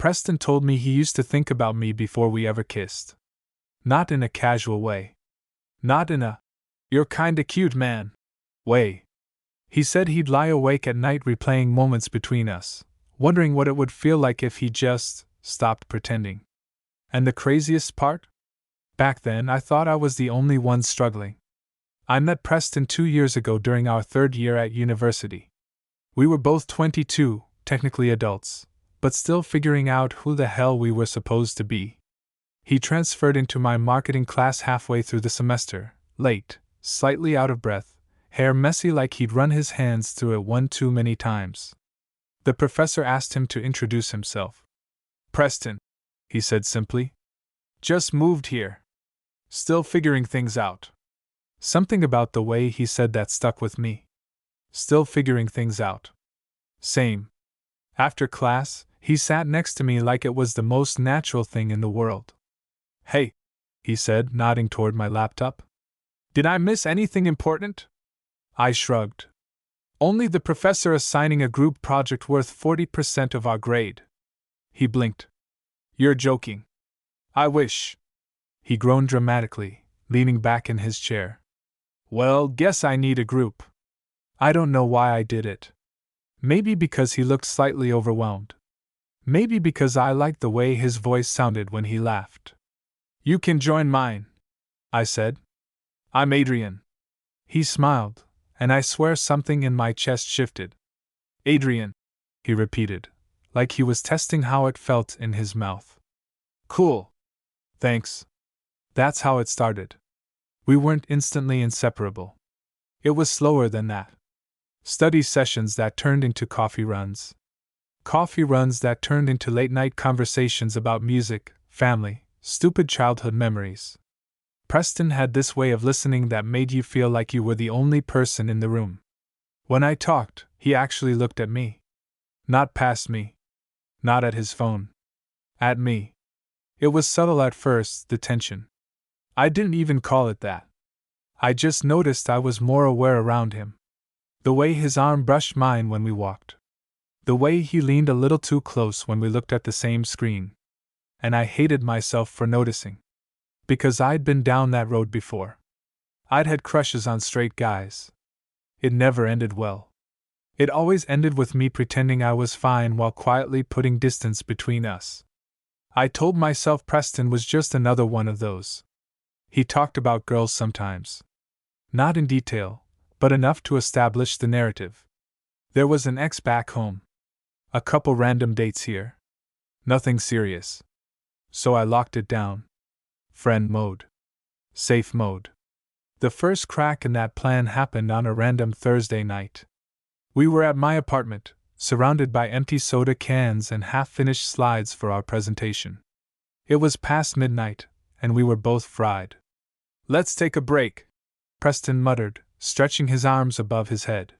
Preston told me he used to think about me before we ever kissed. Not in a casual way. Not in a, "you're kinda cute, man," way. He said he'd lie awake at night replaying moments between us, wondering what it would feel like if he just stopped pretending. And the craziest part? Back then, I thought I was the only one struggling. I met Preston 2 years ago during our 3rd year at university. We were both 22, technically adults, but still figuring out who the hell we were supposed to be. He transferred into my marketing class halfway through the semester, late, slightly out of breath, hair messy like he'd run his hands through it one too many times. The professor asked him to introduce himself. "Preston," he said simply. "Just moved here. Still figuring things out." Something about the way he said that stuck with me. Still figuring things out. Same. After class, he sat next to me like it was the most natural thing in the world. "Hey," he said, nodding toward my laptop. "Did I miss anything important?" I shrugged. "Only the professor assigning a group project worth 40% of our grade." He blinked. "You're joking." "I wish." He groaned dramatically, leaning back in his chair. "Well, guess I need a group." I don't know why I did it. Maybe because he looked slightly overwhelmed. Maybe because I liked the way his voice sounded when he laughed. "You can join mine," I said. "I'm Adrian." He smiled, and I swear something in my chest shifted. "Adrian," he repeated, like he was testing how it felt in his mouth. "Cool. Thanks." That's how it started. We weren't instantly inseparable. It was slower than that. Study sessions that turned into coffee runs. Coffee runs that turned into late-night conversations about music, family, stupid childhood memories. Preston had this way of listening that made you feel like you were the only person in the room. When I talked, he actually looked at me. Not past me. Not at his phone. At me. It was subtle at first, the tension. I didn't even call it that. I just noticed I was more aware around him. The way his arm brushed mine when we walked. The way he leaned a little too close when we looked at the same screen. And I hated myself for noticing. Because I'd been down that road before. I'd had crushes on straight guys. It never ended well. It always ended with me pretending I was fine while quietly putting distance between us. I told myself Preston was just another one of those. He talked about girls sometimes. Not in detail, but enough to establish the narrative. There was an ex back home. A couple random dates here. Nothing serious. So I locked it down. Friend mode. Safe mode. The first crack in that plan happened on a random Thursday night. We were at my apartment, surrounded by empty soda cans and half-finished slides for our presentation. It was past midnight, and we were both fried. "Let's take a break," Preston muttered, stretching his arms above his head.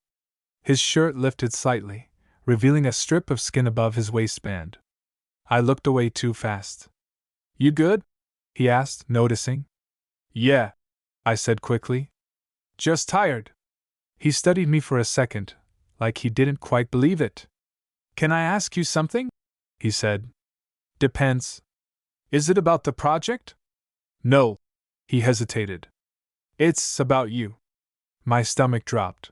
His shirt lifted slightly, revealing a strip of skin above his waistband. I looked away too fast. "You good?" he asked, noticing. "Yeah," I said quickly. "Just tired." He studied me for a second, like he didn't quite believe it. "Can I ask you something?" he said. "Depends. Is it about the project?" "No." He hesitated. "It's about you." My stomach dropped.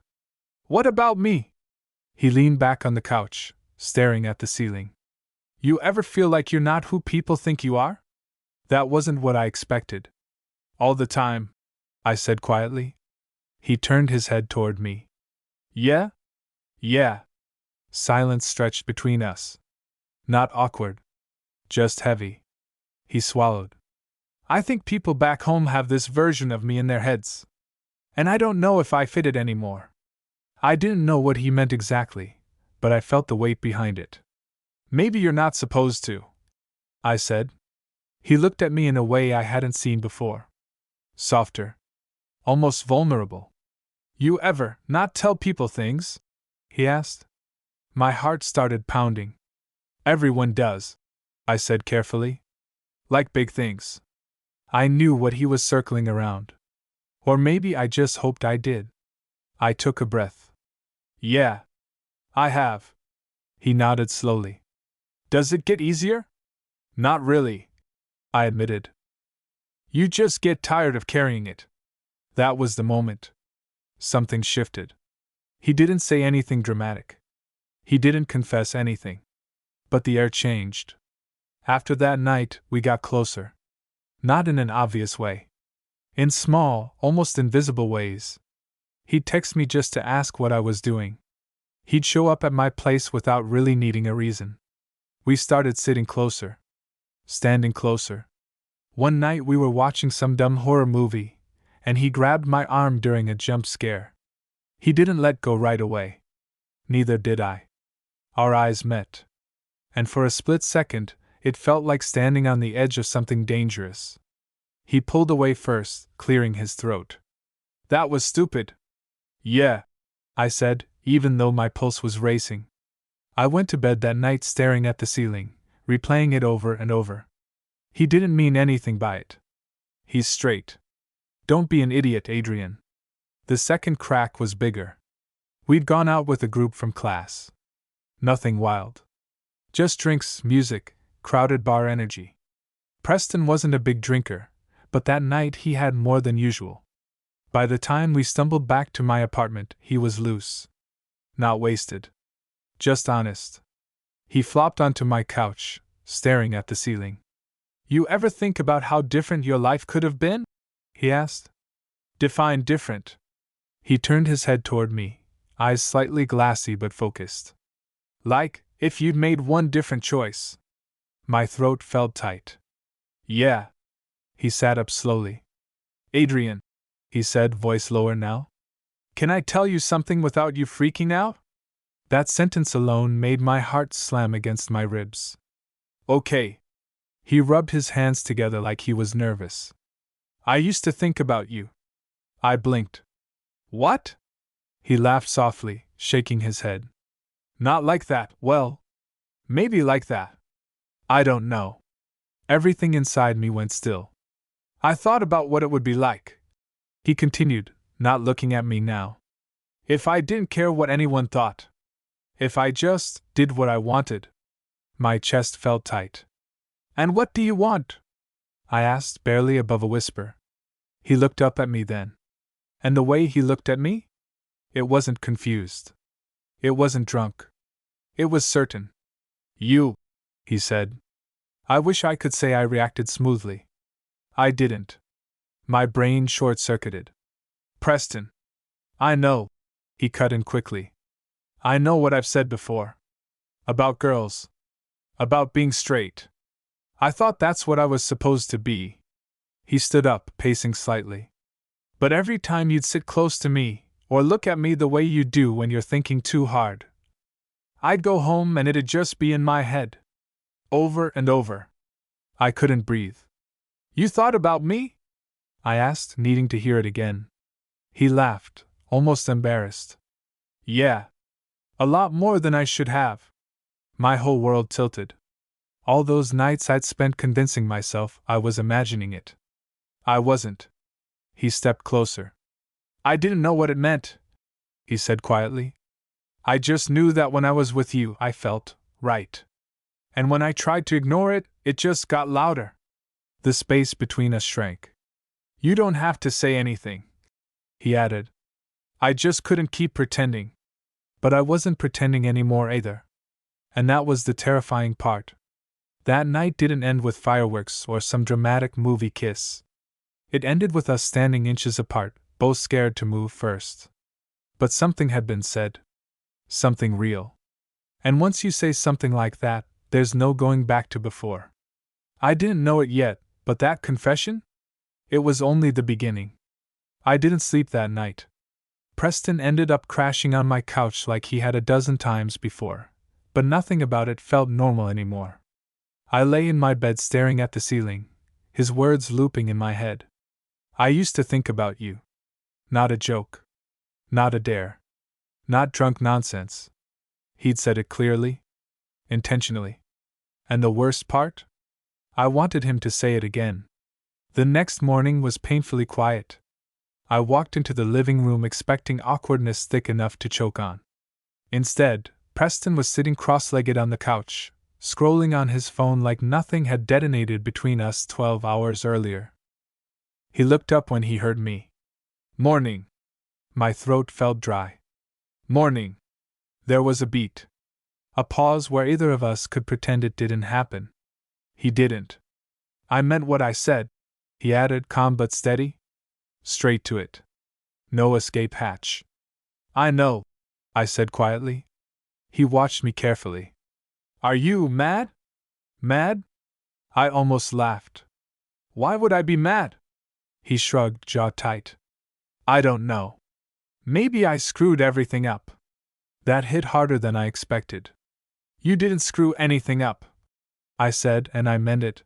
"What about me?" He leaned back on the couch, staring at the ceiling. "You ever feel like you're not who people think you are?" That wasn't what I expected. "All the time," I said quietly. He turned his head toward me. "Yeah? Yeah." Silence stretched between us. Not awkward. Just heavy. He swallowed. "I think people back home have this version of me in their heads. And I don't know if I fit it anymore." I didn't know what he meant exactly, but I felt the weight behind it. "Maybe you're not supposed to," I said. He looked at me in a way I hadn't seen before. Softer. Almost vulnerable. "You ever not tell people things?" he asked. My heart started pounding. "Everyone does," I said carefully. "Like big things." I knew what he was circling around. Or maybe I just hoped I did. I took a breath. "Yeah. I have." He nodded slowly. Does it get easier? Not really, I admitted. You just get tired of carrying it. That was the moment. Something shifted. He didn't say anything dramatic. He didn't confess anything. But the air changed. After that night, we got closer. Not in an obvious way. In small, almost invisible ways. He'd text me just to ask what I was doing. He'd show up at my place without really needing a reason. We started sitting closer. Standing closer. One night we were watching some dumb horror movie, and he grabbed my arm during a jump scare. He didn't let go right away. Neither did I. Our eyes met. And for a split second, it felt like standing on the edge of something dangerous. He pulled away first, clearing his throat. That was stupid. Yeah, I said, even though my pulse was racing. I went to bed that night staring at the ceiling, replaying it over and over. He didn't mean anything by it. He's straight. Don't be an idiot, Adrian. The second crack was bigger. We'd gone out with a group from class. Nothing wild. Just drinks, music, crowded bar energy. Preston wasn't a big drinker, but that night he had more than usual. By the time we stumbled back to my apartment, he was loose. Not wasted. Just honest. He flopped onto my couch, staring at the ceiling. You ever think about how different your life could have been? He asked. Define different. He turned his head toward me, eyes slightly glassy but focused. Like, if you'd made one different choice. My throat felt tight. Yeah. He sat up slowly. Adrian, he said, voice lower now. Can I tell you something without you freaking out? That sentence alone made my heart slam against my ribs. Okay. He rubbed his hands together like he was nervous. I used to think about you. I blinked. What? He laughed softly, shaking his head. Not like that, well, maybe like that. I don't know. Everything inside me went still. I thought about what it would be like. He continued, not looking at me now. If I didn't care what anyone thought. If I just did what I wanted. My chest felt tight. And what do you want? I asked, barely above a whisper. He looked up at me then. And the way he looked at me? It wasn't confused. It wasn't drunk. It was certain. You, he said. I wish I could say I reacted smoothly. I didn't. My brain short-circuited. Preston. I know, he cut in quickly. I know what I've said before. About girls. About being straight. I thought that's what I was supposed to be. He stood up, pacing slightly. But every time you'd sit close to me, or look at me the way you do when you're thinking too hard, I'd go home and it'd just be in my head. Over and over. I couldn't breathe. You thought about me? I asked, needing to hear it again. He laughed, almost embarrassed. Yeah. A lot more than I should have. My whole world tilted. All those nights I'd spent convincing myself I was imagining it. I wasn't. He stepped closer. I didn't know what it meant, he said quietly. I just knew that when I was with you, I felt right. And when I tried to ignore it, it just got louder. The space between us shrank. You don't have to say anything, he added. I just couldn't keep pretending. But I wasn't pretending anymore either. And that was the terrifying part. That night didn't end with fireworks or some dramatic movie kiss. It ended with us standing inches apart, both scared to move first. But something had been said. Something real. And once you say something like that, there's no going back to before. I didn't know it yet, but that confession? It was only the beginning. I didn't sleep that night. Preston ended up crashing on my couch like he had a dozen times before, but nothing about it felt normal anymore. I lay in my bed staring at the ceiling, his words looping in my head. I used to think about you. Not a joke. Not a dare. Not drunk nonsense. He'd said it clearly. Intentionally. And the worst part? I wanted him to say it again. The next morning was painfully quiet. I walked into the living room expecting awkwardness thick enough to choke on. Instead, Preston was sitting cross-legged on the couch, scrolling on his phone like nothing had detonated between us 12 hours earlier. He looked up when he heard me. Morning. My throat felt dry. Morning. There was a beat. A pause where either of us could pretend it didn't happen. He didn't. I meant what I said, he added, calm but steady. Straight to it. No escape hatch. I know, I said quietly. He watched me carefully. Are you mad? Mad? I almost laughed. Why would I be mad? He shrugged, jaw tight. I don't know. Maybe I screwed everything up. That hit harder than I expected. You didn't screw anything up, I said, and I meant it.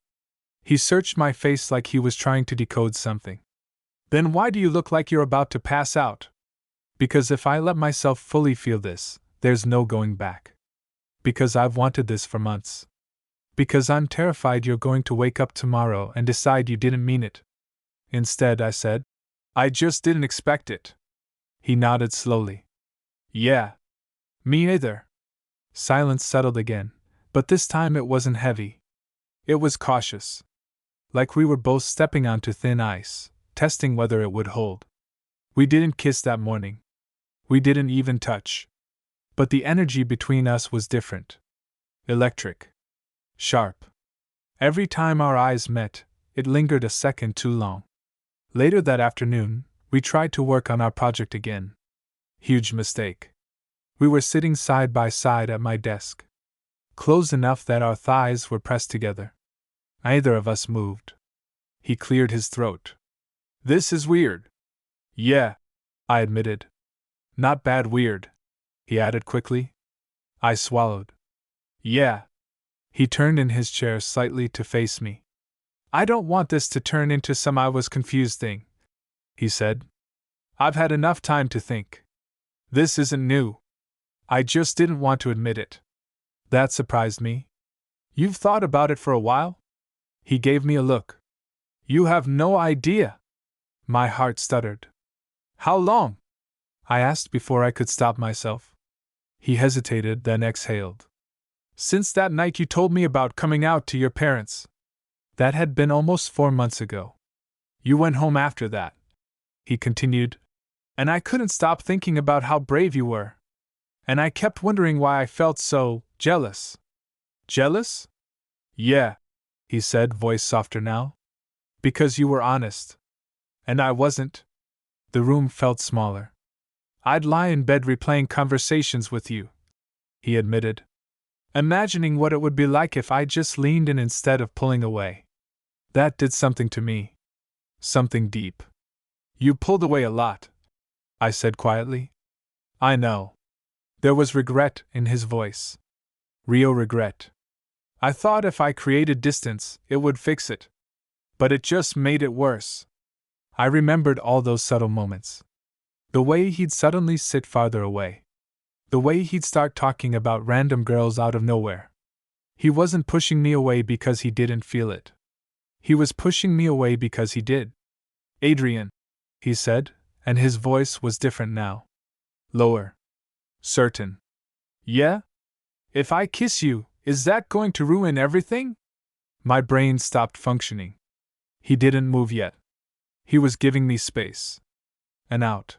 He searched my face like he was trying to decode something. Then why do you look like you're about to pass out? Because if I let myself fully feel this, there's no going back. Because I've wanted this for months. Because I'm terrified you're going to wake up tomorrow and decide you didn't mean it. Instead, I said, I just didn't expect it. He nodded slowly. Yeah. Me either. Silence settled again, but this time it wasn't heavy. It was cautious. Like we were both stepping onto thin ice, testing whether it would hold. We didn't kiss that morning. We didn't even touch. But the energy between us was different. Electric. Sharp. Every time our eyes met, it lingered a second too long. Later that afternoon, we tried to work on our project again. Huge mistake. We were sitting side by side at my desk. Close enough that our thighs were pressed together. Neither of us moved. He cleared his throat. This is weird. Yeah, I admitted. Not bad weird, he added quickly. I swallowed. Yeah. He turned in his chair slightly to face me. I don't want this to turn into some I was confused thing, he said. I've had enough time to think. This isn't new. I just didn't want to admit it. That surprised me. You've thought about it for a while? He gave me a look. You have no idea. My heart stuttered. How long? I asked before I could stop myself. He hesitated, then exhaled. Since that night you told me about coming out to your parents. That had been almost 4 months ago. You went home after that, he continued, and I couldn't stop thinking about how brave you were. And I kept wondering why I felt so jealous. Jealous? Yeah, he said, voice softer now. Because you were honest. And I wasn't. The room felt smaller. I'd lie in bed replaying conversations with you, he admitted. Imagining what it would be like if I just leaned in instead of pulling away. That did something to me. Something deep. You pulled away a lot, I said quietly. I know. There was regret in his voice. Real regret. I thought if I created distance, it would fix it. But it just made it worse. I remembered all those subtle moments. The way he'd suddenly sit farther away. The way he'd start talking about random girls out of nowhere. He wasn't pushing me away because he didn't feel it. He was pushing me away because he did. Adrian, he said, and his voice was different now. Lower. Certain. Yeah? If I kiss you, is that going to ruin everything? My brain stopped functioning. He didn't move yet. He was giving me space. An out.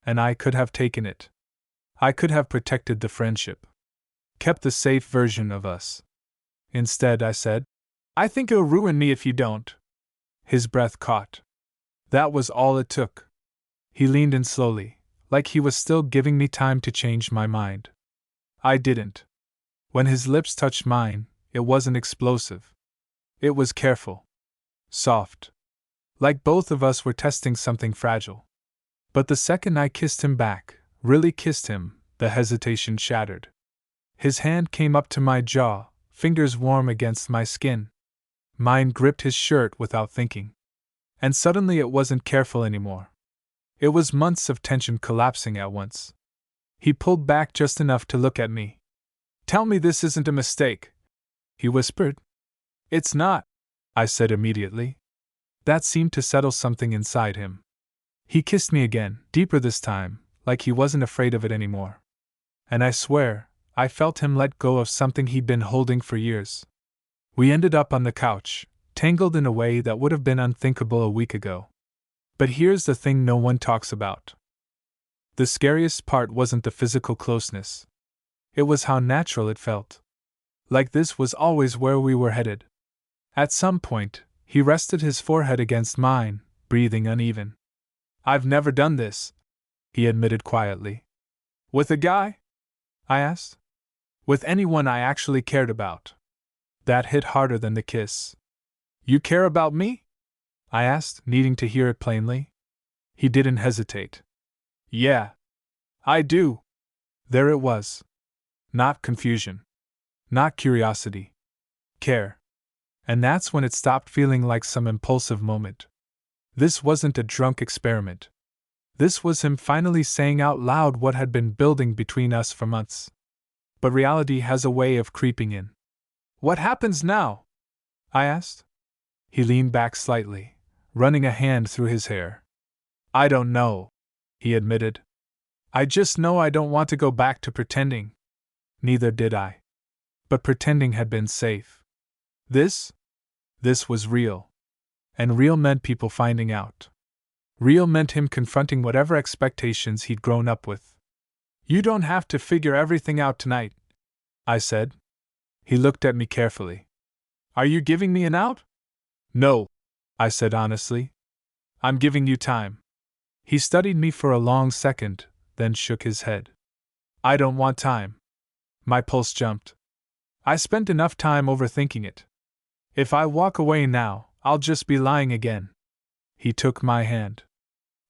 And I could have taken it. I could have protected the friendship. Kept the safe version of us. Instead, I said, I think it'll ruin me if you don't. His breath caught. That was all it took. He leaned in slowly, like he was still giving me time to change my mind. I didn't. When his lips touched mine, it wasn't explosive. It was careful. Soft. Like both of us were testing something fragile. But the second I kissed him back, really kissed him, the hesitation shattered. His hand came up to my jaw, fingers warm against my skin. Mine gripped his shirt without thinking. And suddenly it wasn't careful anymore. It was months of tension collapsing at once. He pulled back just enough to look at me. Tell me this isn't a mistake, he whispered. It's not, I said immediately. That seemed to settle something inside him. He kissed me again, deeper this time, like he wasn't afraid of it anymore. And I swear, I felt him let go of something he'd been holding for years. We ended up on the couch, tangled in a way that would have been unthinkable a week ago. But here's the thing no one talks about. The scariest part wasn't the physical closeness. It was how natural it felt. Like this was always where we were headed. At some point, he rested his forehead against mine, breathing uneven. "I've never done this," he admitted quietly. "With a guy?" I asked. "With anyone I actually cared about." That hit harder than the kiss. "You care about me?" I asked, needing to hear it plainly. He didn't hesitate. "Yeah. I do." There it was. Not confusion. Not curiosity. Care. And that's when it stopped feeling like some impulsive moment. This wasn't a drunk experiment. This was him finally saying out loud what had been building between us for months. But reality has a way of creeping in. "What happens now?" I asked. He leaned back slightly, running a hand through his hair. "I don't know," he admitted. "I just know I don't want to go back to pretending." Neither did I. But pretending had been safe. This was real. And real meant people finding out. Real meant him confronting whatever expectations he'd grown up with. "You don't have to figure everything out tonight," I said. He looked at me carefully. "Are you giving me an out?" "No," I said honestly. "I'm giving you time." He studied me for a long second, then shook his head. "I don't want time." My pulse jumped. I spent enough time overthinking it. "If I walk away now, I'll just be lying again." He took my hand.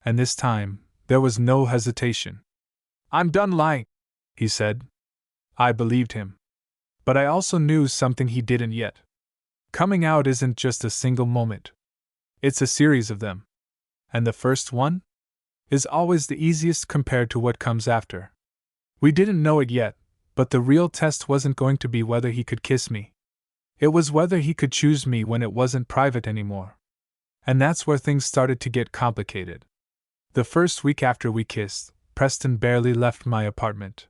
And this time, there was no hesitation. "I'm done lying," he said. I believed him. But I also knew something he didn't yet. Coming out isn't just a single moment. It's a series of them. And the first one is always the easiest compared to what comes after. We didn't know it yet, but the real test wasn't going to be whether he could kiss me. It was whether he could choose me when it wasn't private anymore. And that's where things started to get complicated. The first week after we kissed, Preston barely left my apartment.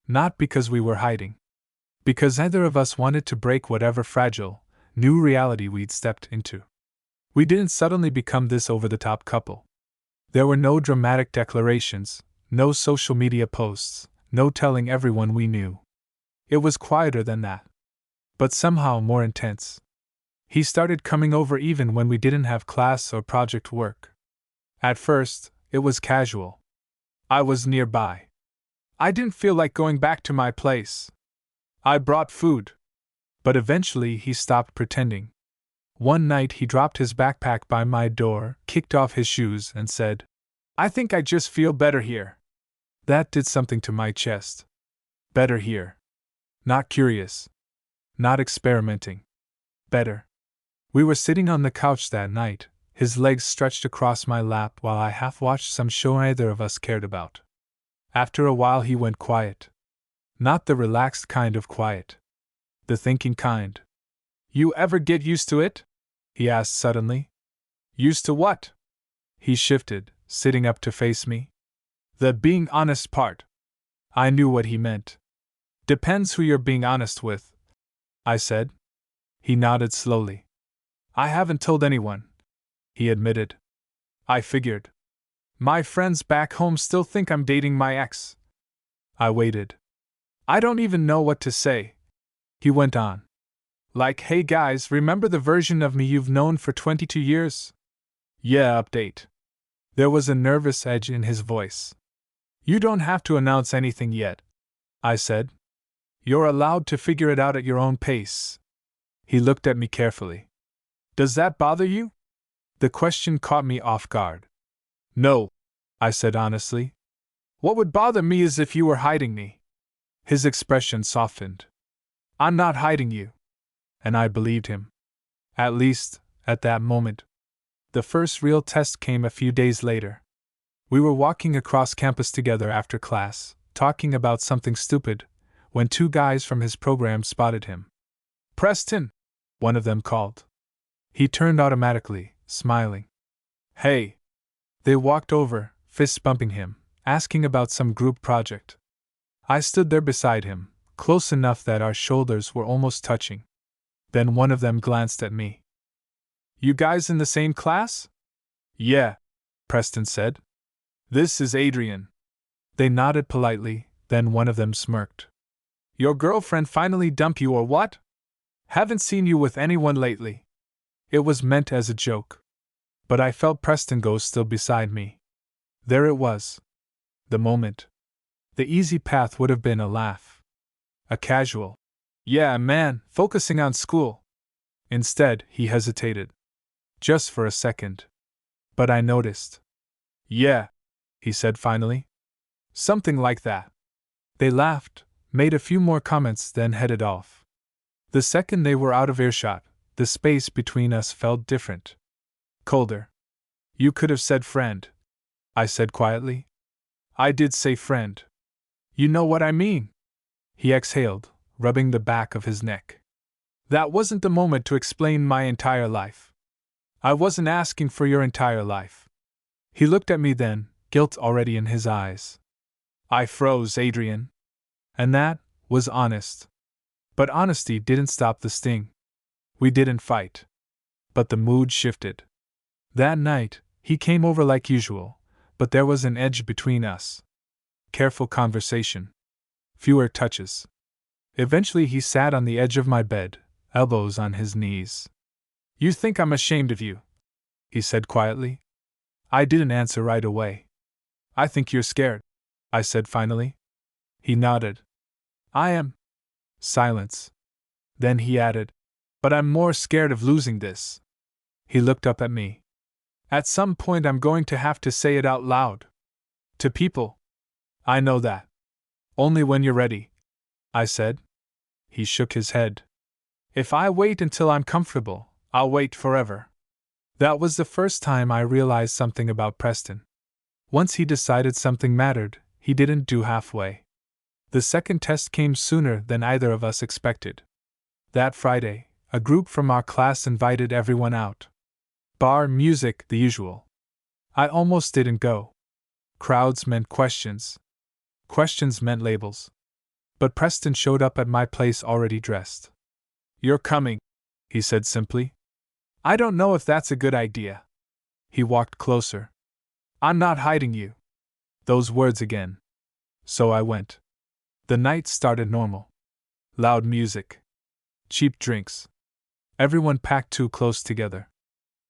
Not because we were hiding. Because neither of us wanted to break whatever fragile, new reality we'd stepped into. We didn't suddenly become this over-the-top couple. There were no dramatic declarations, no social media posts, no telling everyone we knew. It was quieter than that. But somehow more intense. He started coming over even when we didn't have class or project work. At first, it was casual. I was nearby. I didn't feel like going back to my place. I brought food. But eventually he stopped pretending. One night he dropped his backpack by my door, kicked off his shoes, and said, "I think I just feel better here." That did something to my chest. Better here. Not curious. Not experimenting. Better. We were sitting on the couch that night, his legs stretched across my lap while I half-watched some show neither of us cared about. After a while he went quiet. Not the relaxed kind of quiet. The thinking kind. "You ever get used to it?" he asked suddenly. "Used to what?" He shifted, sitting up to face me. "The being honest part." I knew what he meant. "Depends who you're being honest with," I said. He nodded slowly. "I haven't told anyone," he admitted. "I figured. My friends back home still think I'm dating my ex." I waited. "I don't even know what to say," he went on. "Like, hey guys, remember the version of me you've known for 22 years? Yeah, update." There was a nervous edge in his voice. "You don't have to announce anything yet," I said. "You're allowed to figure it out at your own pace." He looked at me carefully. "Does that bother you?" The question caught me off guard. "No," I said honestly. "What would bother me is if you were hiding me." His expression softened. "I'm not hiding you." And I believed him. At least, at that moment. The first real test came a few days later. We were walking across campus together after class, talking about something stupid, when two guys from his program spotted him. "Preston!" one of them called. He turned automatically, smiling. "Hey!" They walked over, fist bumping him, asking about some group project. I stood there beside him, close enough that our shoulders were almost touching. Then one of them glanced at me. You guys in the same class? Yeah, Preston said. This is Adrian. They nodded politely, then one of them smirked. Your girlfriend finally dumped you or what? Haven't seen you with anyone lately. It was meant as a joke. But I felt Preston go still beside me. There it was. The moment. The easy path would have been a laugh. A casual, yeah, man, focusing on school. Instead, he hesitated. Just for a second. But I noticed. Yeah, he said finally. Something like that. They laughed, made a few more comments, then headed off. The second they were out of earshot, the space between us felt different. Colder. You could have said friend, I said quietly. I did say friend. You know what I mean. He exhaled, rubbing the back of his neck. That wasn't the moment to explain my entire life. I wasn't asking for your entire life. He looked at me then, guilt already in his eyes. I froze, Adrian. And that was honest. But honesty didn't stop the sting. We didn't fight. But the mood shifted. That night, he came over like usual, but there was an edge between us. Careful conversation. Fewer touches. Eventually he sat on the edge of my bed, elbows on his knees. You think I'm ashamed of you? He said quietly. I didn't answer right away. I think you're scared, I said finally. He nodded. I am. Silence. Then he added, but I'm more scared of losing this. He looked up at me. At some point I'm going to have to say it out loud. To people. I know that. Only when you're ready, I said. He shook his head. If I wait until I'm comfortable, I'll wait forever. That was the first time I realized something about Preston. Once he decided something mattered, he didn't do halfway. The second test came sooner than either of us expected. That Friday, a group from our class invited everyone out. Bar, music, the usual. I almost didn't go. Crowds meant questions. Questions meant labels. But Preston showed up at my place already dressed. You're coming, he said simply. I don't know if that's a good idea. He walked closer. I'm not hiding you. Those words again. So I went. The night started normal. Loud music. Cheap drinks. Everyone packed too close together.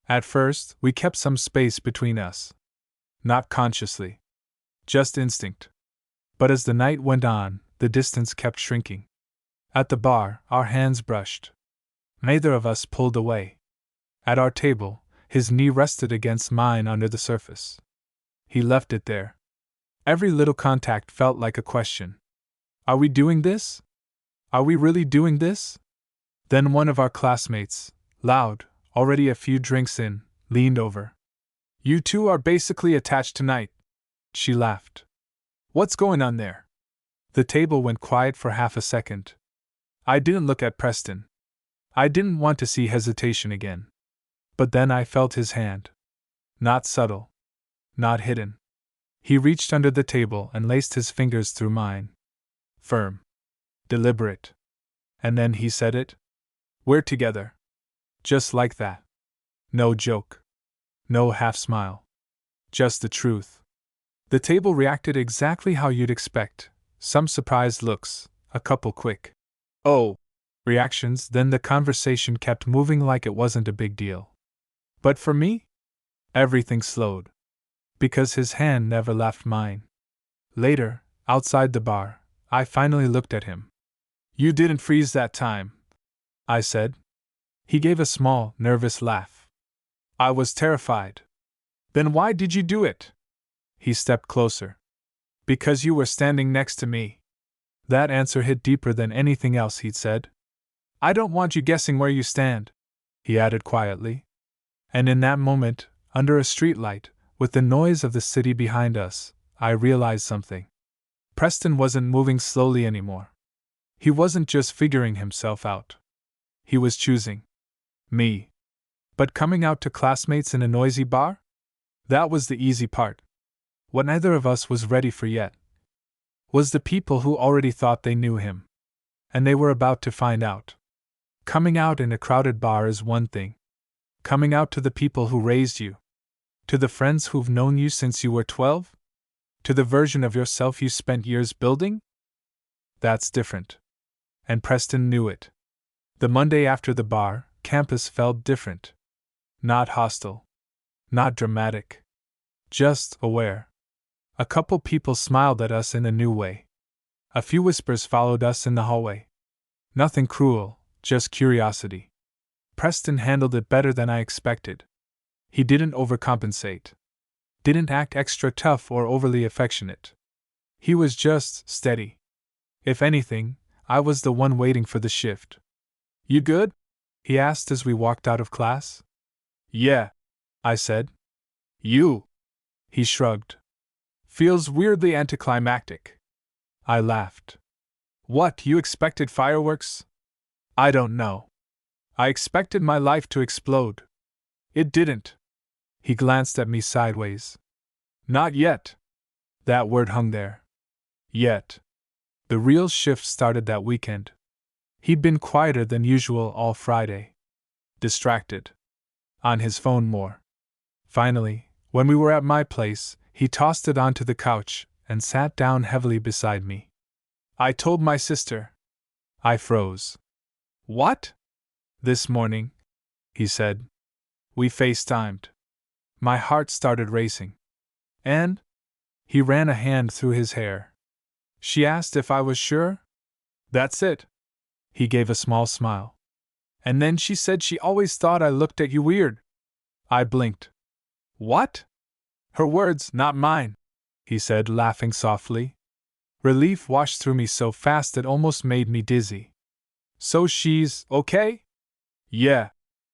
At first, we kept some space between us. Not consciously. Just instinct. But as the night went on, the distance kept shrinking. At the bar, our hands brushed. Neither of us pulled away. At our table, his knee rested against mine under the surface. He left it there. Every little contact felt like a question. Are we doing this? Are we really doing this? Then one of our classmates, loud, already a few drinks in, leaned over. You two are basically attached tonight. She laughed. What's going on there? The table went quiet for half a second. I didn't look at Preston. I didn't want to see hesitation again. But then I felt his hand. Not subtle. Not hidden. He reached under the table and laced his fingers through mine. Firm. Deliberate. And then he said it. We're together. Just like that. No joke. No half smile. Just the truth. The table reacted exactly how you'd expect. Some surprised looks, a couple quick "oh" reactions, then the conversation kept moving like it wasn't a big deal. But for me, everything slowed. Because his hand never left mine. Later, outside the bar, I finally looked at him. You didn't freeze that time, I said. He gave a small, nervous laugh. I was terrified. Then why did you do it? He stepped closer. Because you were standing next to me. That answer hit deeper than anything else he'd said. I don't want you guessing where you stand, he added quietly. And in that moment, under a streetlight, with the noise of the city behind us, I realized something. Preston wasn't moving slowly anymore. He wasn't just figuring himself out. He was choosing me. But coming out to classmates in a noisy bar? That was the easy part. What neither of us was ready for yet was the people who already thought they knew him. And they were about to find out. Coming out in a crowded bar is one thing. Coming out to the people who raised you. To the friends who've known you since you were 12? To the version of yourself you spent years building? That's different. And Preston knew it. The Monday after the bar, campus felt different. Not hostile. Not dramatic. Just aware. A couple people smiled at us in a new way. A few whispers followed us in the hallway. Nothing cruel, just curiosity. Preston handled it better than I expected. He didn't overcompensate. Didn't act extra tough or overly affectionate. He was just steady. If anything, I was the one waiting for the shift. You good? He asked as we walked out of class. Yeah, I said. You? He shrugged. Feels weirdly anticlimactic. I laughed. What, you expected fireworks? I don't know. I expected my life to explode. It didn't. He glanced at me sideways. Not yet. That word hung there. Yet. The real shift started that weekend. He'd been quieter than usual all Friday. Distracted. On his phone more. Finally, when we were at my place, he tossed it onto the couch and sat down heavily beside me. I told my sister. I froze. What? This morning, he said. We FaceTimed. My heart started racing. And? He ran a hand through his hair. She asked if I was sure? That's it. He gave a small smile. And then she said she always thought I looked at you weird. I blinked. What? Her words, not mine, he said, laughing softly. Relief washed through me so fast it almost made me dizzy. So she's okay? Yeah,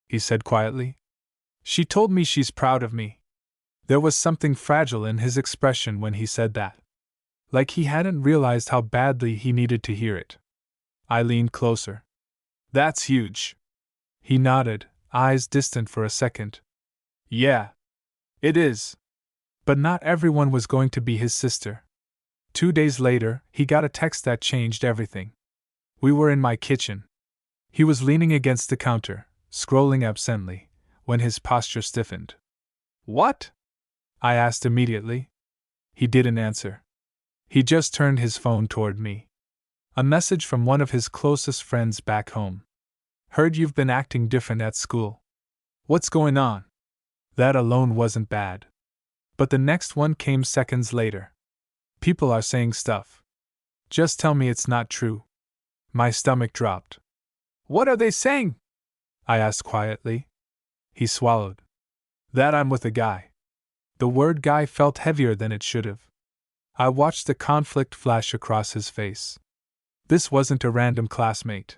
he said quietly. She told me she's proud of me. There was something fragile in his expression when he said that. Like he hadn't realized how badly he needed to hear it. I leaned closer. That's huge. He nodded, eyes distant for a second. Yeah. It is. But not everyone was going to be his sister. 2 days later, he got a text that changed everything. We were in my kitchen. He was leaning against the counter, scrolling absently, when his posture stiffened. What? I asked immediately. He didn't answer. He just turned his phone toward me. A message from one of his closest friends back home. Heard you've been acting different at school. What's going on? That alone wasn't bad. But the next one came seconds later. People are saying stuff. Just tell me it's not true. My stomach dropped. What are they saying? I asked quietly. He swallowed. That I'm with a guy. The word guy felt heavier than it should have. I watched the conflict flash across his face. This wasn't a random classmate.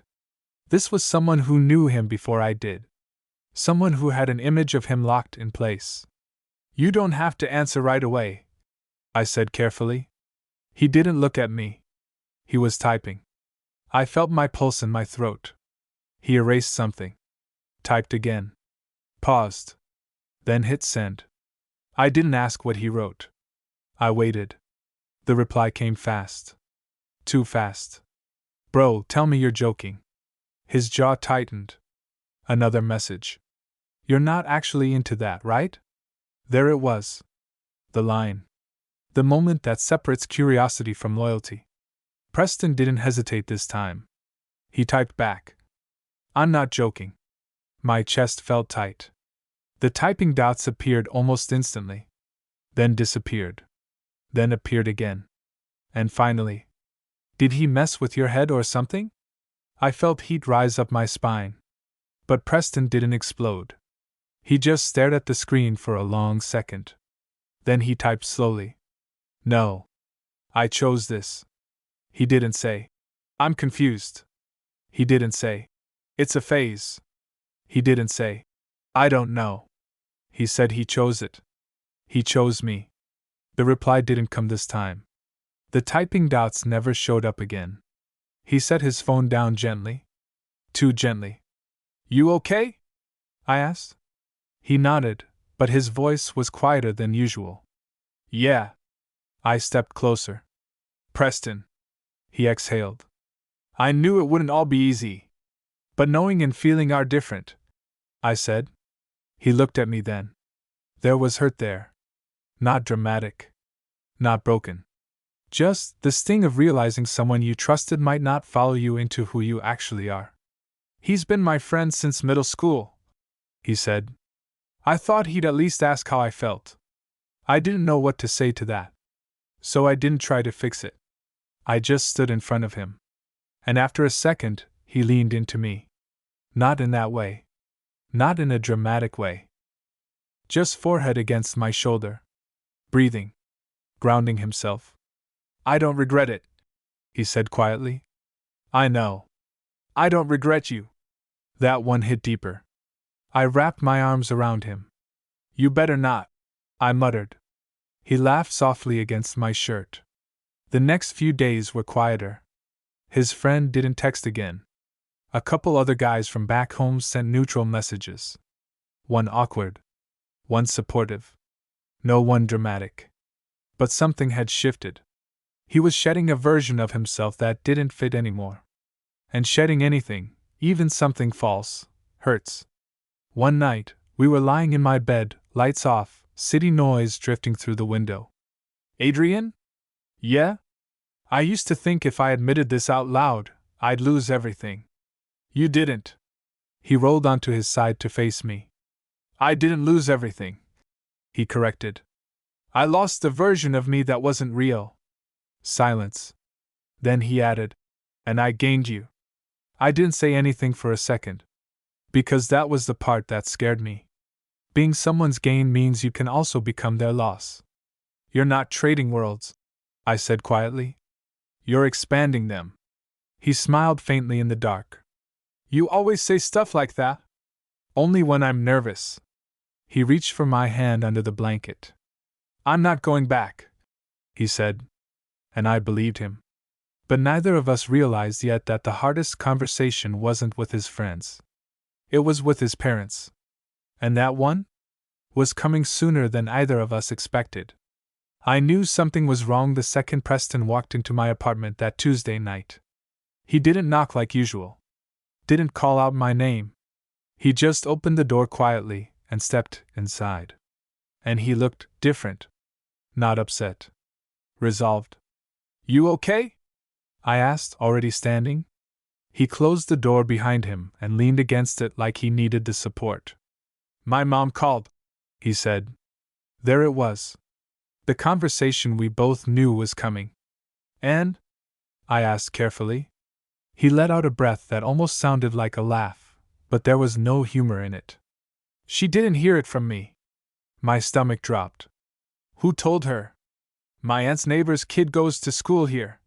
This was someone who knew him before I did. Someone who had an image of him locked in place. You don't have to answer right away, I said carefully. He didn't look at me. He was typing. I felt my pulse in my throat. He erased something. Typed again. Paused. Then hit send. I didn't ask what he wrote. I waited. The reply came fast. Too fast. Bro, tell me you're joking. His jaw tightened. Another message. You're not actually into that, right? There it was. The line. The moment that separates curiosity from loyalty. Preston didn't hesitate this time. He typed back. I'm not joking. My chest felt tight. The typing dots appeared almost instantly. Then disappeared. Then appeared again. And finally. Did he mess with your head or something? I felt heat rise up my spine. But Preston didn't explode. He just stared at the screen for a long second. Then he typed slowly. No. I chose this. He didn't say. I'm confused. He didn't say. It's a phase. He didn't say. I don't know. He said he chose it. He chose me. The reply didn't come this time. The typing dots never showed up again. He set his phone down gently. Too gently. You okay? I asked. He nodded, but his voice was quieter than usual. Yeah. I stepped closer. Preston. He exhaled. I knew it wouldn't all be easy. But knowing and feeling are different, I said. He looked at me then. There was hurt there. Not dramatic. Not broken. Just the sting of realizing someone you trusted might not follow you into who you actually are. He's been my friend since middle school, he said. I thought he'd at least ask how I felt. I didn't know what to say to that. So I didn't try to fix it. I just stood in front of him. And after a second, he leaned into me. Not in that way. Not in a dramatic way. Just forehead against my shoulder. Breathing. Grounding himself. I don't regret it, he said quietly. I know. I don't regret you. That one hit deeper. I wrapped my arms around him. You better not, I muttered. He laughed softly against my shirt. The next few days were quieter. His friend didn't text again. A couple other guys from back home sent neutral messages. One awkward. One supportive. No one dramatic. But something had shifted. He was shedding a version of himself that didn't fit anymore. And shedding anything, even something false, hurts. One night, we were lying in my bed, lights off, city noise drifting through the window. Adrian? Yeah? I used to think if I admitted this out loud, I'd lose everything. You didn't. He rolled onto his side to face me. I didn't lose everything, he corrected. I lost the version of me that wasn't real. Silence. Then he added, and I gained you. I didn't say anything for a second. Because that was the part that scared me. Being someone's gain means you can also become their loss. You're not trading worlds, I said quietly. You're expanding them. He smiled faintly in the dark. You always say stuff like that. Only when I'm nervous. He reached for my hand under the blanket. I'm not going back, he said. And I believed him. But neither of us realized yet that the hardest conversation wasn't with his friends. It was with his parents. And that one was coming sooner than either of us expected. I knew something was wrong the second Preston walked into my apartment that Tuesday night. He didn't knock like usual. Didn't call out my name. He just opened the door quietly and stepped inside. And he looked different. Not upset. Resolved. You okay? I asked, already standing. He closed the door behind him and leaned against it like he needed the support. My mom called, he said. There it was. The conversation we both knew was coming. And? I asked carefully. He let out a breath that almost sounded like a laugh, but there was no humor in it. She didn't hear it from me. My stomach dropped. Who told her? My aunt's neighbor's kid goes to school here,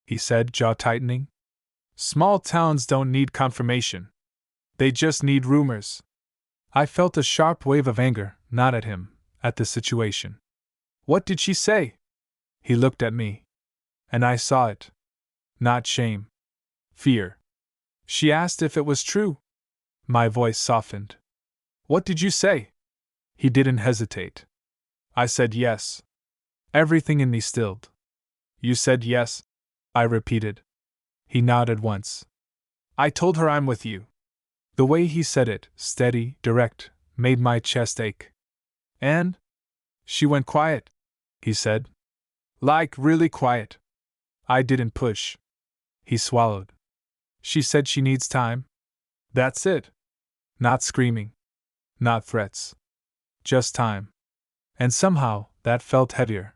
he said, jaw tightening. Small towns don't need confirmation. They just need rumors. I felt a sharp wave of anger, not at him, at the situation. What did she say? He looked at me. And I saw it. Not shame. Fear. She asked if it was true. My voice softened. What did you say? He didn't hesitate. I said yes. Everything in me stilled. You said yes, I repeated. He nodded once. I told her I'm with you. The way he said it, steady, direct, made my chest ache. And? She went quiet, he said. Like really quiet. I didn't push. He swallowed. She said she needs time. That's it. Not screaming. Not threats. Just time. And somehow, that felt heavier.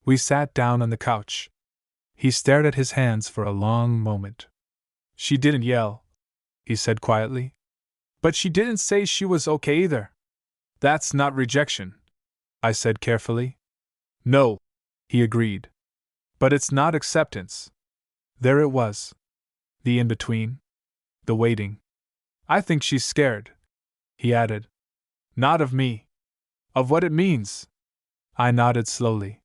We sat down on the couch. He stared at his hands for a long moment. She didn't yell, he said quietly. But she didn't say she was okay either. That's not rejection, I said carefully. No, he agreed. But it's not acceptance. There it was. The in-between. The waiting. I think she's scared, he added. Not of me. Of what it means. I nodded slowly.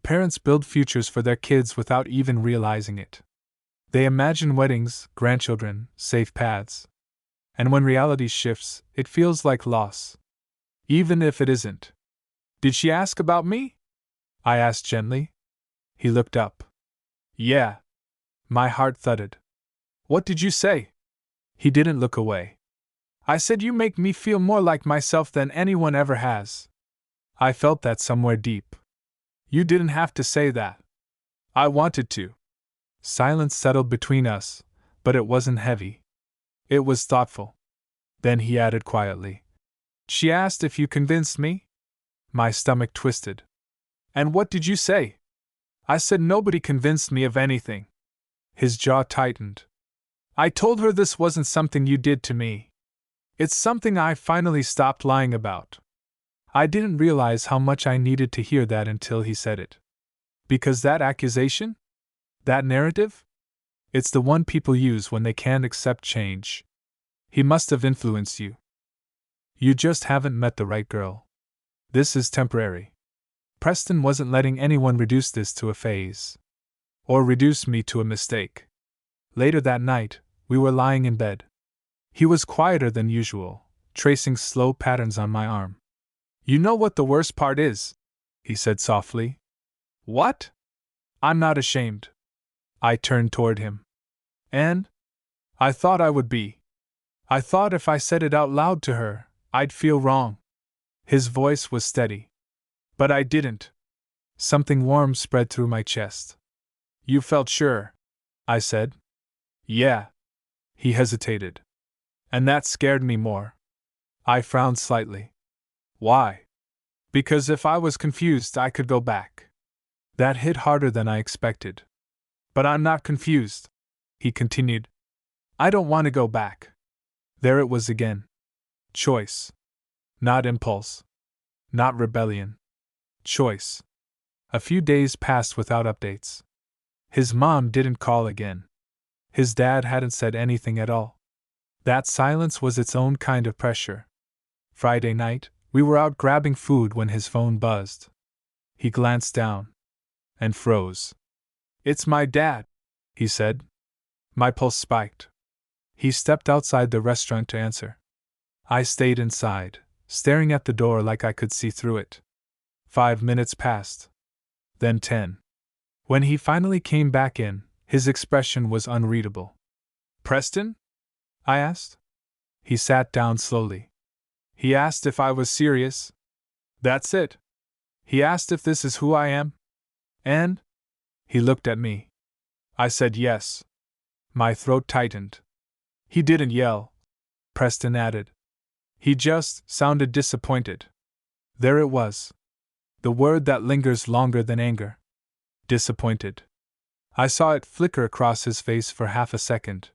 Parents build futures for their kids without even realizing it. They imagine weddings, grandchildren, safe paths. And when reality shifts, it feels like loss. Even if it isn't. Did she ask about me? I asked gently. He looked up. Yeah. My heart thudded. What did you say? He didn't look away. I said you make me feel more like myself than anyone ever has. I felt that somewhere deep. You didn't have to say that. I wanted to. Silence settled between us, but it wasn't heavy. It was thoughtful. Then he added quietly, She asked if you convinced me? My stomach twisted. And what did you say? I said nobody convinced me of anything. His jaw tightened. I told her this wasn't something you did to me. It's something I finally stopped lying about. I didn't realize how much I needed to hear that until he said it. Because that accusation? That narrative? It's the one people use when they can't accept change. He must have influenced you. You just haven't met the right girl. This is temporary. Preston wasn't letting anyone reduce this to a phase. Or reduce me to a mistake. Later that night, we were lying in bed. He was quieter than usual, tracing slow patterns on my arm. You know what the worst part is? He said softly. What? I'm not ashamed. I turned toward him. And? I thought I would be. I thought if I said it out loud to her, I'd feel wrong. His voice was steady. But I didn't. Something warm spread through my chest. You felt sure, I said. Yeah. He hesitated. And that scared me more. I frowned slightly. Why? Because if I was confused, I could go back. That hit harder than I expected. But I'm not confused, he continued. I don't want to go back. There it was again. Choice. Not impulse. Not rebellion. Choice. A few days passed without updates. His mom didn't call again. His dad hadn't said anything at all. That silence was its own kind of pressure. Friday night, we were out grabbing food when his phone buzzed. He glanced down. And froze. It's my dad, he said. My pulse spiked. He stepped outside the restaurant to answer. I stayed inside, staring at the door like I could see through it. 5 minutes passed. Then 10. When he finally came back in, his expression was unreadable. Preston? I asked. He sat down slowly. He asked if I was serious. That's it. He asked if this is who I am. And? He looked at me. I said yes. My throat tightened. He didn't yell, Preston added. He just sounded disappointed. There it was. The word that lingers longer than anger. Disappointed. I saw it flicker across his face for half a second.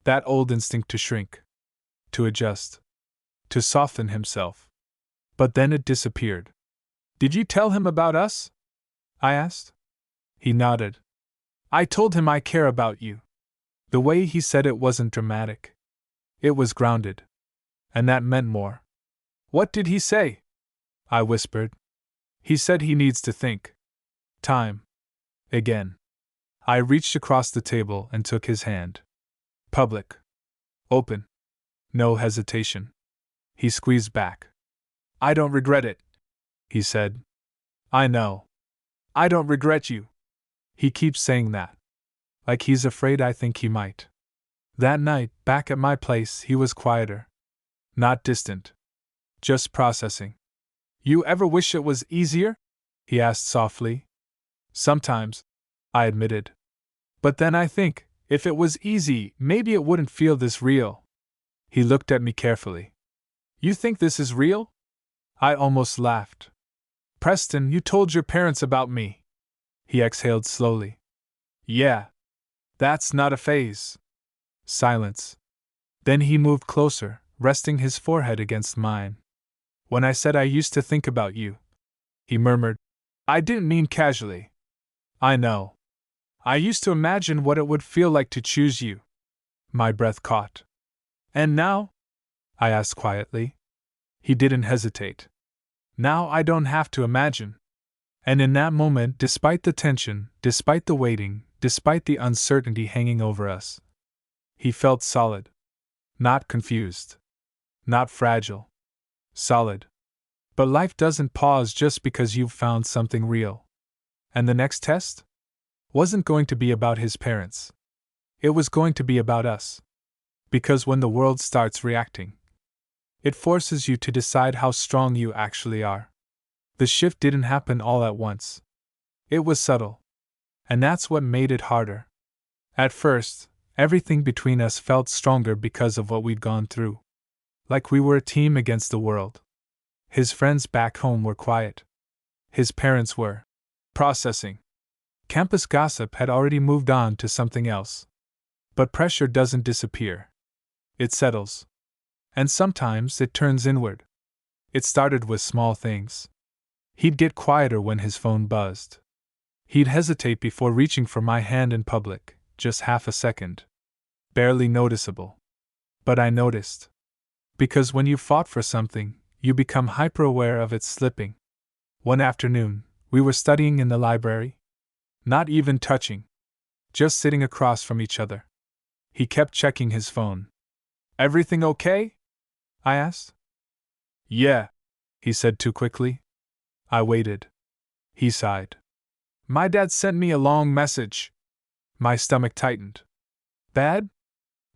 That old instinct to shrink. To adjust. To soften himself. But then it disappeared. Did you tell him about us? I asked. He nodded. I told him I care about you. The way he said it wasn't dramatic. It was grounded. And that meant more. What did he say? I whispered. He said he needs to think. Time. Again. I reached across the table and took his hand. Public. Open. No hesitation. He squeezed back. I don't regret it, he said. I know. I don't regret you. He keeps saying that. Like he's afraid I think he might. That night, back at my place, he was quieter. Not distant. Just processing. You ever wish it was easier? He asked softly. Sometimes, I admitted. But then I think, if it was easy, maybe it wouldn't feel this real. He looked at me carefully. You think this is real? I almost laughed. Preston, you told your parents about me. He exhaled slowly. Yeah. That's not a phase. Silence. Then he moved closer, resting his forehead against mine. When I said I used to think about you, he murmured, I didn't mean casually. I know. I used to imagine what it would feel like to choose you. My breath caught. And now? I asked quietly. He didn't hesitate. Now I don't have to imagine. And in that moment, despite the tension, despite the waiting, despite the uncertainty hanging over us, he felt solid. Not confused. Not fragile. Solid. But life doesn't pause just because you've found something real. And the next test? Wasn't going to be about his parents. It was going to be about us. Because when the world starts reacting, it forces you to decide how strong you actually are. The shift didn't happen all at once. It was subtle. And that's what made it harder. At first, everything between us felt stronger because of what we'd gone through. Like we were a team against the world. His friends back home were quiet. His parents were processing. Campus gossip had already moved on to something else. But pressure doesn't disappear. It settles. And sometimes it turns inward. It started with small things. He'd get quieter when his phone buzzed. He'd hesitate before reaching for my hand in public, just half a second. Barely noticeable. But I noticed. Because when you fought for something, you become hyper-aware of it slipping. One afternoon, we were studying in the library. Not even touching. Just sitting across from each other. He kept checking his phone. "Everything okay?" I asked. "Yeah," he said too quickly. I waited. He sighed. "My dad sent me a long message." My stomach tightened. "Bad?"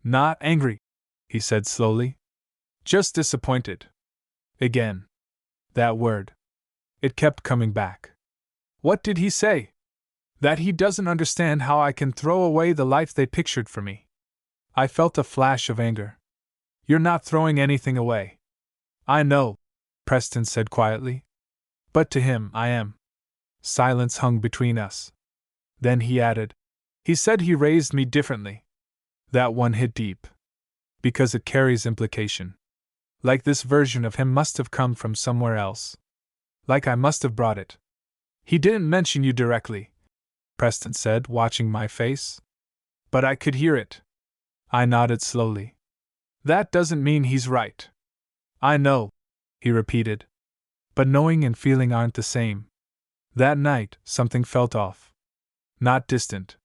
"Not angry," he said slowly. "Just disappointed." Again. That word. It kept coming back. "What did he say?" "That he doesn't understand how I can throw away the life they pictured for me." I felt a flash of anger. "You're not throwing anything away." "I know," Preston said quietly. "But to him, I am." Silence hung between us. Then he added, "He said he raised me differently." That one hit deep. Because it carries implication. Like this version of him must have come from somewhere else. Like I must have brought it. "He didn't mention you directly," Preston said, watching my face. "But I could hear it." I nodded slowly. "That doesn't mean he's right." "I know," he repeated. "But knowing and feeling aren't the same." That night, something felt off. Not distant.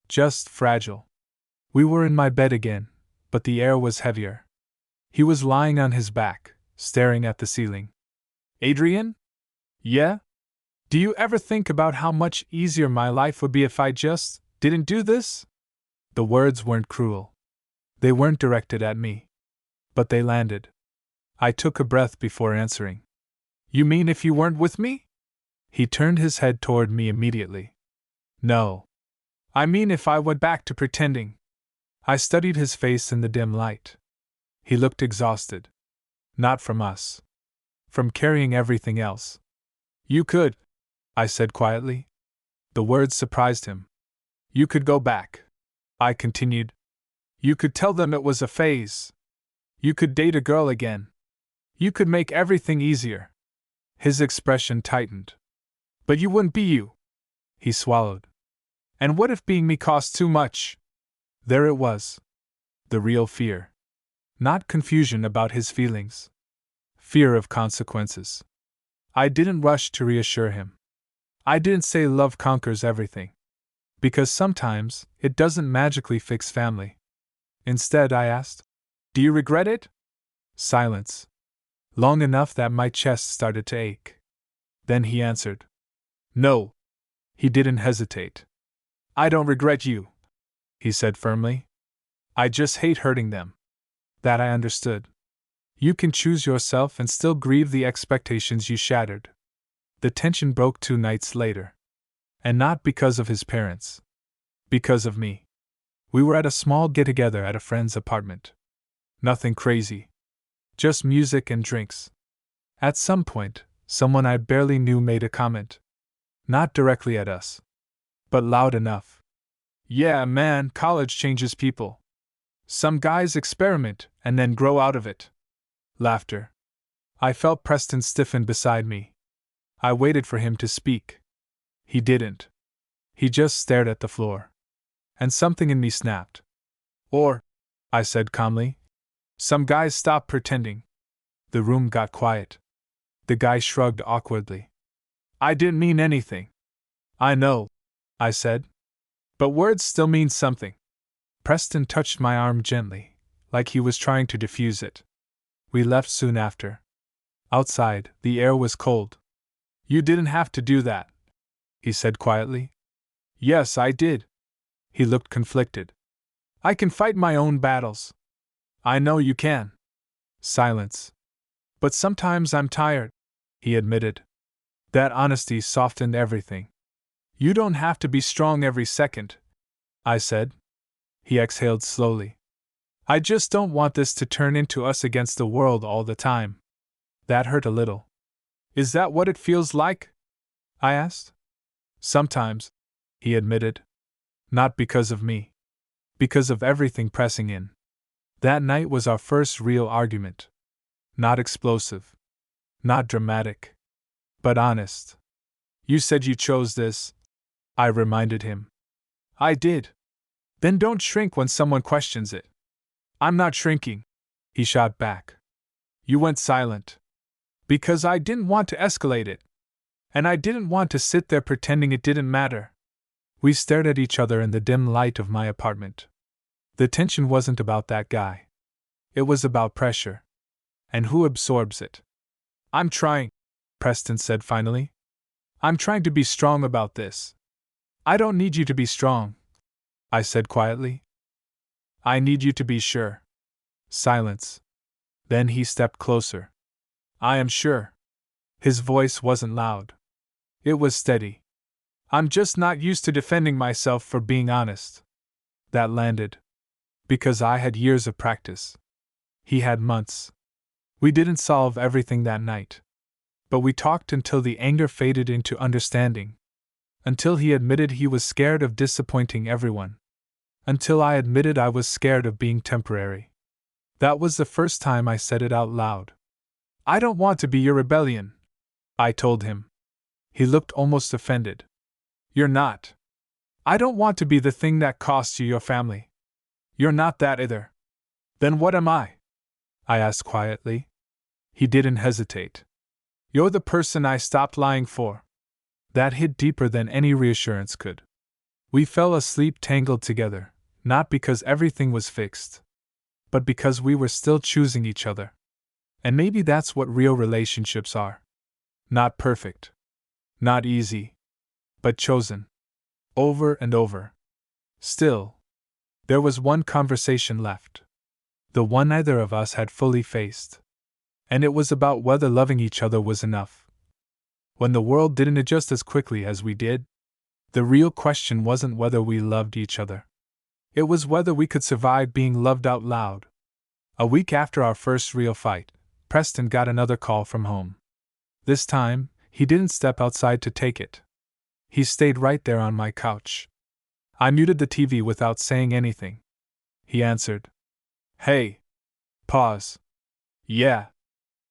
Just fragile. We were in my bed again, but the air was heavier. He was lying on his back, staring at the ceiling. "Adrian?" "Yeah?" "Do you ever think about how much easier my life would be if I just didn't do this?" The words weren't cruel. They weren't directed at me. But they landed. I took a breath before answering. "You mean if you weren't with me?" He turned his head toward me immediately. "No. I mean if I went back to pretending." I studied his face in the dim light. He looked exhausted. Not from us. From carrying everything else. "You could," I said quietly. The words surprised him. "You could go back," I continued. "You could tell them it was a phase. You could date a girl again. You could make everything easier." His expression tightened. "But you wouldn't be you." He swallowed. "And what if being me cost too much?" There it was. The real fear. Not confusion about his feelings. Fear of consequences. I didn't rush to reassure him. I didn't say love conquers everything. Because sometimes, it doesn't magically fix family. Instead, I asked, "Do you regret it?" Silence. Long enough that my chest started to ache. Then he answered, "No." He didn't hesitate. "I don't regret you," he said firmly. "I just hate hurting them." That I understood. You can choose yourself and still grieve the expectations you shattered. The tension broke 2 nights later. And not because of his parents. Because of me. We were at a small get-together at a friend's apartment. Nothing crazy. Just music and drinks. At some point, someone I barely knew made a comment. Not directly at us. But loud enough. "Yeah, man, college changes people. Some guys experiment and then grow out of it." Laughter. I felt Preston stiffen beside me. I waited for him to speak. He didn't. He just stared at the floor. And something in me snapped. "Or," I said calmly, "some guys stop pretending." The room got quiet. The guy shrugged awkwardly. "I didn't mean anything." "I know," I said. "But words still mean something." Preston touched my arm gently, like he was trying to diffuse it. We left soon after. Outside, the air was cold. "You didn't have to do that," he said quietly. "Yes, I did." He looked conflicted. I can fight my own battles. I know you can. Silence. But sometimes I'm tired, he admitted. That honesty softened everything. You don't have to be strong every second, I said. He exhaled slowly. I just don't want this to turn into us against the world all the time. That hurt a little. Is that what it feels like? I asked. Sometimes, he admitted. Not because of me. Because of everything pressing in. That night was our first real argument. Not explosive. Not dramatic. But honest. You said you chose this, I reminded him. I did. Then don't shrink when someone questions it. I'm not shrinking, he shot back. You went silent. Because I didn't want to escalate it. And I didn't want to sit there pretending it didn't matter. We stared at each other in the dim light of my apartment. The tension wasn't about that guy. It was about pressure. And who absorbs it? I'm trying, Preston said finally. I'm trying to be strong about this. I don't need you to be strong, I said quietly. I need you to be sure. Silence. Then he stepped closer. I am sure. His voice wasn't loud. It was steady. I'm just not used to defending myself for being honest. That landed. Because I had years of practice. He had months. We didn't solve everything that night. But we talked until the anger faded into understanding. Until he admitted he was scared of disappointing everyone. Until I admitted I was scared of being temporary. That was the first time I said it out loud. I don't want to be your rebellion, I told him. He looked almost offended. You're not. I don't want to be the thing that costs you your family. You're not that either. Then what am I? I asked quietly. He didn't hesitate. You're the person I stopped lying for. That hit deeper than any reassurance could. We fell asleep tangled together, not because everything was fixed, but because we were still choosing each other. And maybe that's what real relationships are. Not perfect. Not easy. But chosen. Over and over. Still, there was one conversation left. The one neither of us had fully faced. And it was about whether loving each other was enough. When the world didn't adjust as quickly as we did, the real question wasn't whether we loved each other. It was whether we could survive being loved out loud. A week after our first real fight, Preston got another call from home. This time, he didn't step outside to take it. He stayed right there on my couch. I muted the TV without saying anything. He answered. Hey. Pause. Yeah.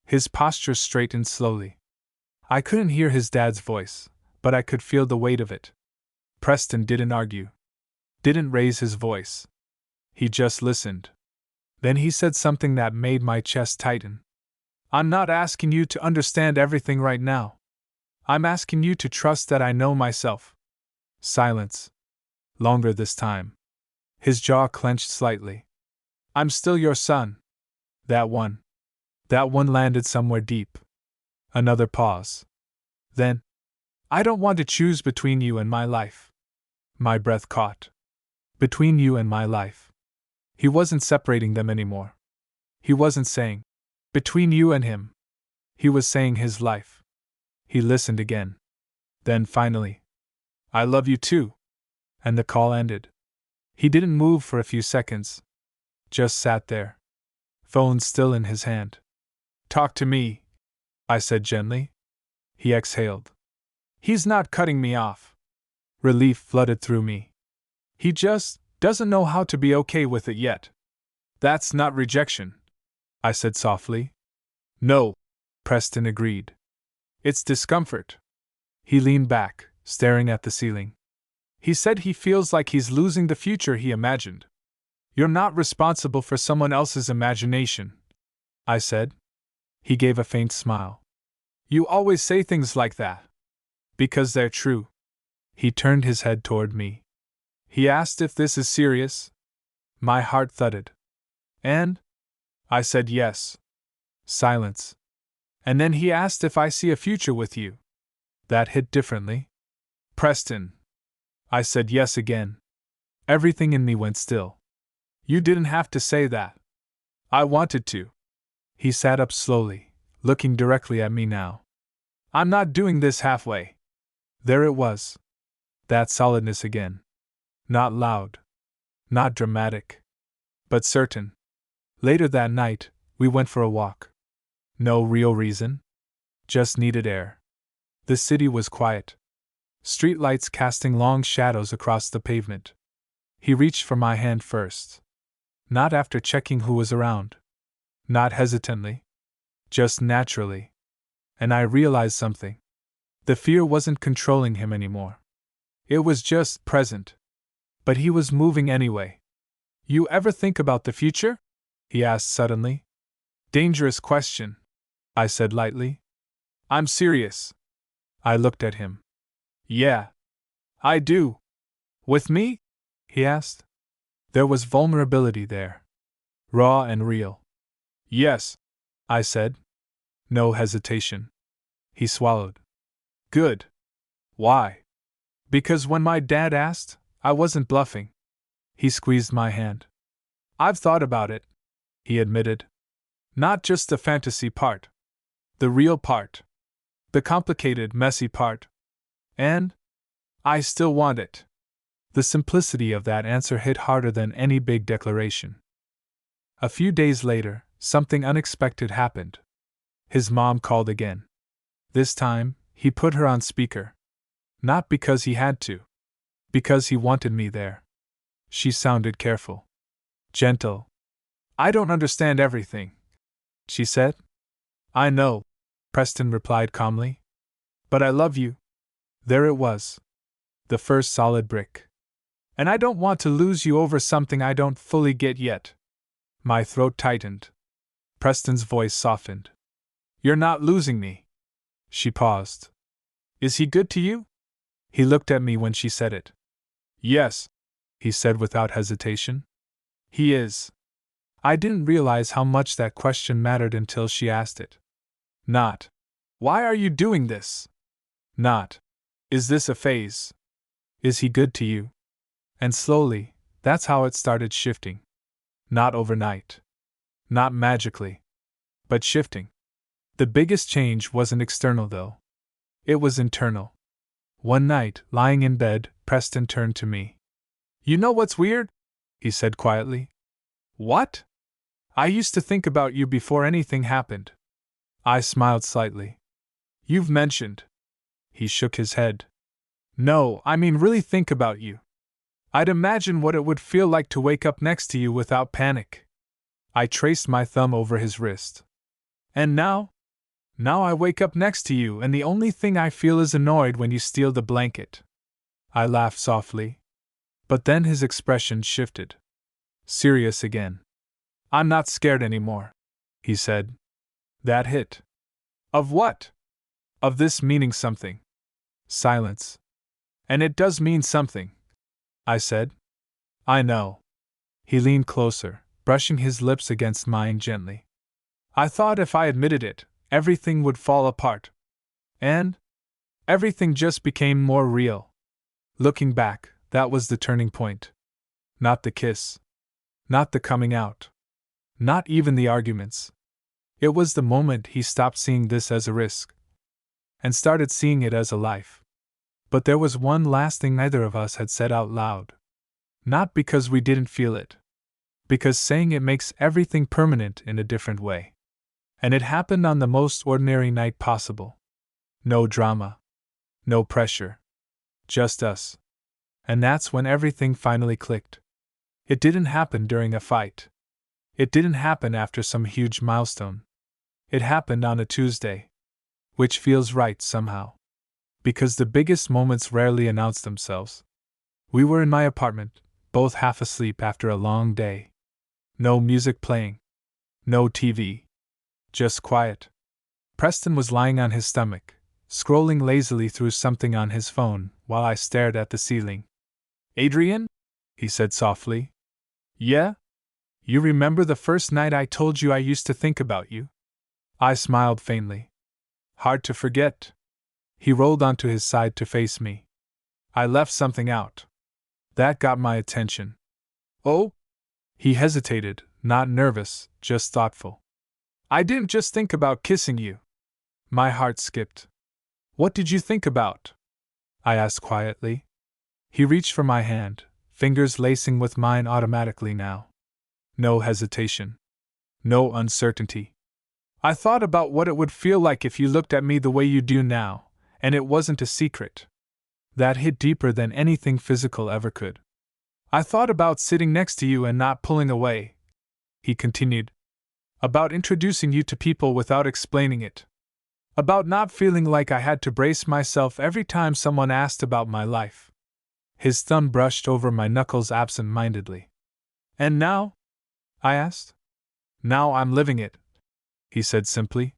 His posture straightened slowly. I couldn't hear his dad's voice, but I could feel the weight of it. Preston didn't argue. Didn't raise his voice. He just listened. Then he said something that made my chest tighten. I'm not asking you to understand everything right now. I'm asking you to trust that I know myself. Silence. Longer this time. His jaw clenched slightly. I'm still your son. That one. That one landed somewhere deep. Another pause. Then, I don't want to choose between you and my life. My breath caught. Between you and my life. He wasn't separating them anymore. He wasn't saying, between you and him. He was saying his life. He listened again. Then finally, I love you too. And the call ended. He didn't move for a few seconds. Just sat there. Phone still in his hand. Talk to me, I said gently. He exhaled. He's not cutting me off. Relief flooded through me. He just doesn't know how to be okay with it yet. That's not rejection, I said softly. No, Preston agreed. It's discomfort. He leaned back, staring at the ceiling. He said he feels like he's losing the future he imagined. You're not responsible for someone else's imagination, I said. He gave a faint smile. You always say things like that. Because they're true. He turned his head toward me. He asked if this is serious. My heart thudded. And? I said yes. Silence. And then he asked if I see a future with you. That hit differently. Preston. I said yes again. Everything in me went still. You didn't have to say that. I wanted to. He sat up slowly, looking directly at me now. I'm not doing this halfway. There it was. That solidness again. Not loud. Not dramatic. But certain. Later that night, we went for a walk. No real reason. Just needed air. The city was quiet. Streetlights casting long shadows across the pavement. He reached for my hand first. Not after checking who was around. Not hesitantly. Just naturally. And I realized something. The fear wasn't controlling him anymore. It was just present. But he was moving anyway. You ever think about the future? He asked suddenly. Dangerous question, I said lightly. I'm serious. I looked at him. Yeah. I do. With me? He asked. There was vulnerability there. Raw and real. Yes, I said. No hesitation. He swallowed. Good. Why? Because when my dad asked, I wasn't bluffing. He squeezed my hand. I've thought about it, he admitted. Not just the fantasy part. The real part. The complicated, messy part. And I still want it. The simplicity of that answer hit harder than any big declaration. A few days later, something unexpected happened. His mom called again. This time, he put her on speaker. Not because he had to. Because he wanted me there. She sounded careful. Gentle. I don't understand everything, she said. I know, Preston replied calmly. But I love you. There it was. The first solid brick. And I don't want to lose you over something I don't fully get yet. My throat tightened. Preston's voice softened. You're not losing me. She paused. Is he good to you? He looked at me when she said it. Yes, he said without hesitation. He is. I didn't realize how much that question mattered until she asked it. Not, why are you doing this? Not, is this a phase? Is he good to you? And slowly, that's how it started shifting. Not overnight. Not magically. But shifting. The biggest change wasn't external, though. It was internal. One night, lying in bed, Preston turned to me. You know what's weird? He said quietly. What? I used to think about you before anything happened. I smiled slightly. You've mentioned. He shook his head. No, I mean really think about you. I'd imagine what it would feel like to wake up next to you without panic. I traced my thumb over his wrist. And now? Now I wake up next to you and the only thing I feel is annoyed when you steal the blanket. I laughed softly. But then his expression shifted. Serious again. I'm not scared anymore, he said. That hit. Of what? Of this meaning something. Silence. And it does mean something, I said. I know. He leaned closer, brushing his lips against mine gently. I thought if I admitted it, everything would fall apart. And everything just became more real. Looking back, that was the turning point. Not the kiss. Not the coming out. Not even the arguments. It was the moment he stopped seeing this as a risk and started seeing it as a life. But there was one last thing neither of us had said out loud. Not because we didn't feel it. Because saying it makes everything permanent in a different way. And it happened on the most ordinary night possible. No drama. No pressure. Just us. And that's when everything finally clicked. It didn't happen during a fight. It didn't happen after some huge milestone. It happened on a Tuesday. Which feels right somehow. Because the biggest moments rarely announce themselves. We were in my apartment, both half asleep after a long day. No music playing. No TV. Just quiet. Preston was lying on his stomach, scrolling lazily through something on his phone, while I stared at the ceiling. Adrian? He said softly. Yeah? You remember the first night I told you I used to think about you? I smiled faintly. Hard to forget. He rolled onto his side to face me. I left something out. That got my attention. Oh? He hesitated, not nervous, just thoughtful. I didn't just think about kissing you. My heart skipped. What did you think about? I asked quietly. He reached for my hand, fingers lacing with mine automatically now. No hesitation. No uncertainty. I thought about what it would feel like if you looked at me the way you do now, and it wasn't a secret. That hit deeper than anything physical ever could. I thought about sitting next to you and not pulling away, he continued. About introducing you to people without explaining it. About not feeling like I had to brace myself every time someone asked about my life. His thumb brushed over my knuckles absent-mindedly. And now? I asked. Now I'm living it, he said simply.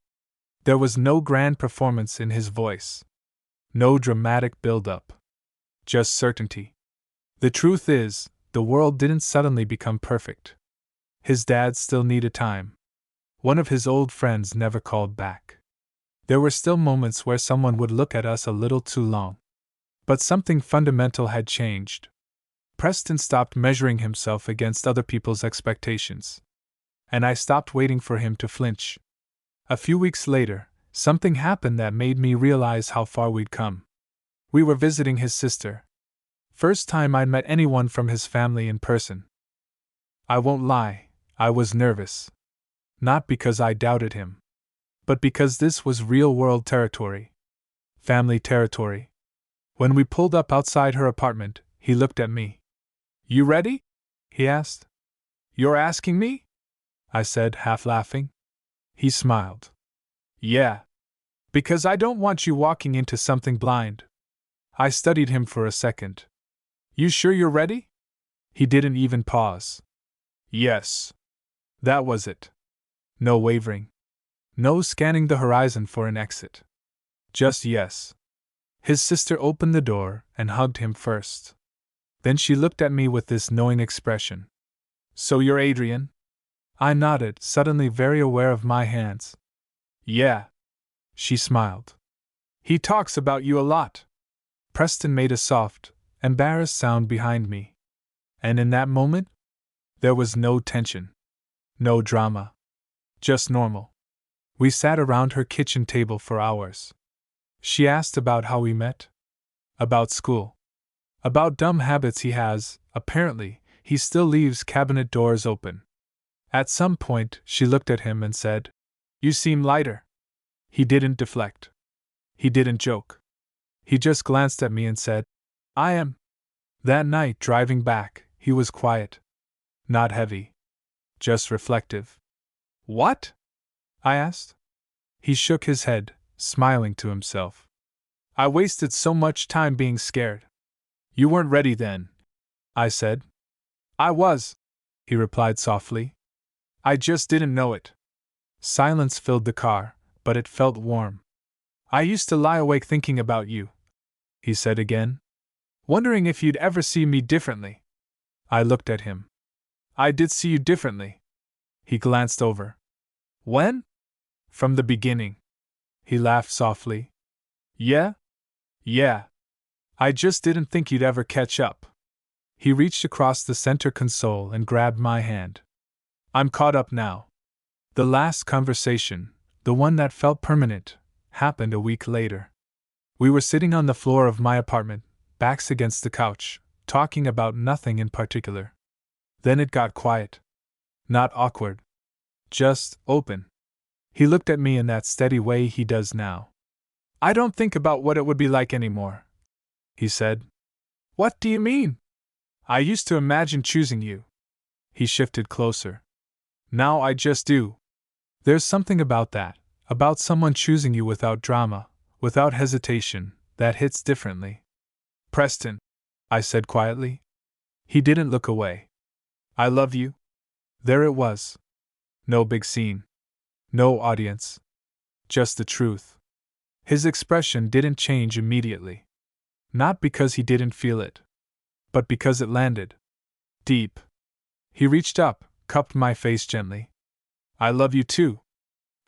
There was no grand performance in his voice. No dramatic build-up. Just certainty. The truth is, the world didn't suddenly become perfect. His dad still needed time. One of his old friends never called back. There were still moments where someone would look at us a little too long. But something fundamental had changed. Preston stopped measuring himself against other people's expectations. And I stopped waiting for him to flinch. A few weeks later, something happened that made me realize how far we'd come. We were visiting his sister. First time I'd met anyone from his family in person. I won't lie, I was nervous. Not because I doubted him, but because this was real-world territory. Family territory. When we pulled up outside her apartment, he looked at me. You ready? He asked. You're asking me? I said, half laughing. He smiled. Yeah. Because I don't want you walking into something blind. I studied him for a second. You sure you're ready? He didn't even pause. Yes. That was it. No wavering. No scanning the horizon for an exit. Just yes. His sister opened the door and hugged him first. Then she looked at me with this knowing expression. So you're Adrian? I nodded, suddenly very aware of my hands. Yeah. She smiled. He talks about you a lot. Preston made a soft, embarrassed sound behind me. And in that moment, there was no tension. No drama. Just normal. We sat around her kitchen table for hours. She asked about how we met. About school. About dumb habits he has. Apparently, he still leaves cabinet doors open. At some point, she looked at him and said, You seem lighter. He didn't deflect. He didn't joke. He just glanced at me and said, I am. That night, driving back, he was quiet. Not heavy. Just reflective. What? I asked. He shook his head, smiling to himself. I wasted so much time being scared. You weren't ready then, I said. I was, he replied softly. I just didn't know it. Silence filled the car, but it felt warm. I used to lie awake thinking about you, he said again. Wondering if you'd ever see me differently. I looked at him. I did see you differently. He glanced over. When? From the beginning. He laughed softly. Yeah? Yeah. I just didn't think you'd ever catch up. He reached across the center console and grabbed my hand. I'm caught up now. The last conversation, the one that felt permanent, happened a week later. We were sitting on the floor of my apartment, backs against the couch, talking about nothing in particular. Then it got quiet. Not awkward. Just open. He looked at me in that steady way he does now. I don't think about what it would be like anymore, he said. What do you mean? I used to imagine choosing you. He shifted closer. Now I just do. There's something about that, about someone choosing you without drama, without hesitation, that hits differently. Preston, I said quietly. He didn't look away. I love you. There it was. No big scene. No audience. Just the truth. His expression didn't change immediately. Not because he didn't feel it, but because it landed. Deep. He reached up, cupped my face gently. I love you too.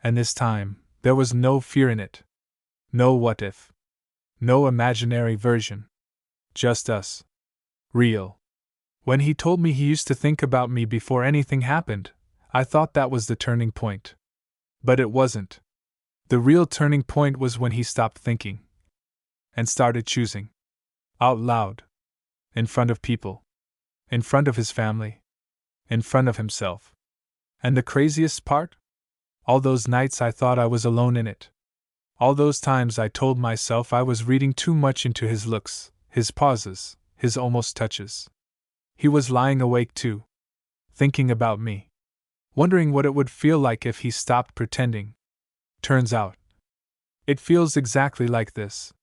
And this time, there was no fear in it. No what if. No imaginary version. Just us. Real. When he told me he used to think about me before anything happened, I thought that was the turning point. But it wasn't. The real turning point was when he stopped thinking and started choosing. Out loud. In front of people. In front of his family. In front of himself. And the craziest part? All those nights I thought I was alone in it. All those times I told myself I was reading too much into his looks, his pauses, his almost touches. He was lying awake too. Thinking about me. Wondering what it would feel like if he stopped pretending. Turns out, it feels exactly like this.